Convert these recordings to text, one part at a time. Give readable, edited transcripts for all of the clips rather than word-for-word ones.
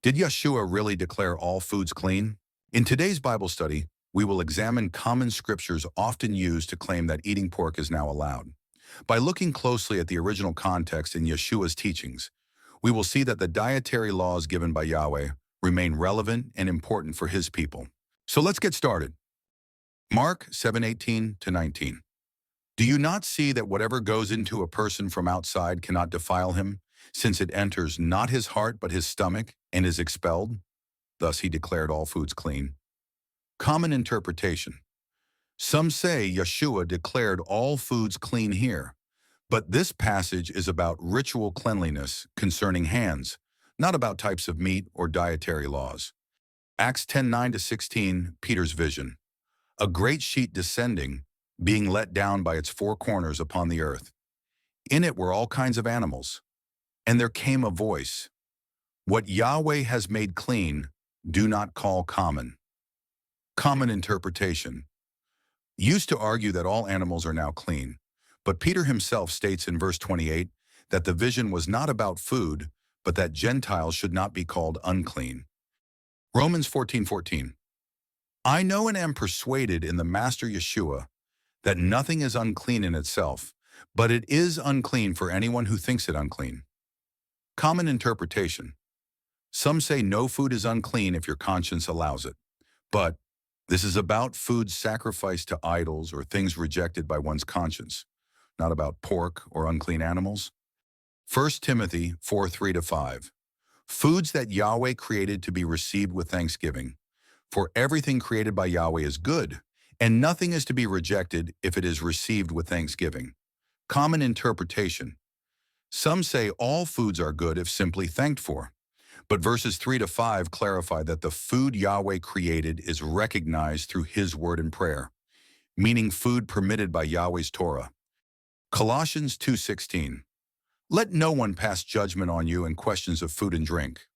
Did Yahshua really declare all foods clean? In today's Bible study, we will examine common scriptures often used to claim that eating pork is now allowed. By looking closely at the original context in Yeshua's teachings, we will see that the dietary laws given by Yahweh remain relevant and important for his people. So let's get started. Mark 7:18-19. Do you not see that whatever goes into a person from outside cannot defile him, since it enters not his heart but his stomach and is expelled? Thus he declared all foods clean. Common interpretation. Some say Yeshua declared all foods clean here, but this passage is about ritual cleanliness concerning hands, not about types of meat or dietary laws. Acts 10:9-16, Peter's vision. A great sheet descending, being let down by its four corners upon the earth. In it were all kinds of animals. And there came a voice, "What Yahweh has made clean, do not call common." Common interpretation. Used to argue that all animals are now clean, but Peter himself states in verse 28 that the vision was not about food, but that Gentiles should not be called unclean. Romans 14:14. I know and am persuaded in the Master Yeshua that nothing is unclean in itself, but it is unclean for anyone who thinks it unclean. Common interpretation. Some say no food is unclean if your conscience allows it, but this is about foods sacrificed to idols or things rejected by one's conscience, not about pork or unclean animals. 1 Timothy 4:3-5. Foods that Yahweh created to be received with thanksgiving. For everything created by Yahweh is good, and nothing is to be rejected if it is received with thanksgiving. Common interpretation. Some say all foods are good if simply thanked for, but verses 3-5 clarify that the food Yahweh created is recognized through his word and prayer, meaning food permitted by Yahweh's Torah. Colossians 2:16. Let no one pass judgment on you in questions of food and drink.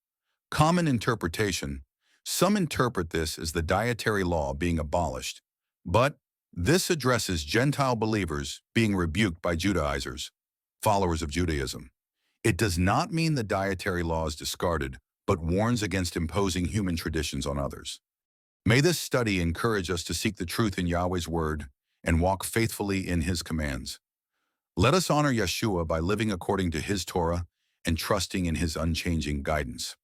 Common interpretation. Some interpret this as the dietary law being abolished, but this addresses Gentile believers being rebuked by Judaizers, followers of Judaism. It does not mean the dietary law is discarded, but warns against imposing human traditions on others. May this study encourage us to seek the truth in Yahweh's word and walk faithfully in his commands. Let us honor Yeshua by living according to his Torah and trusting in his unchanging guidance.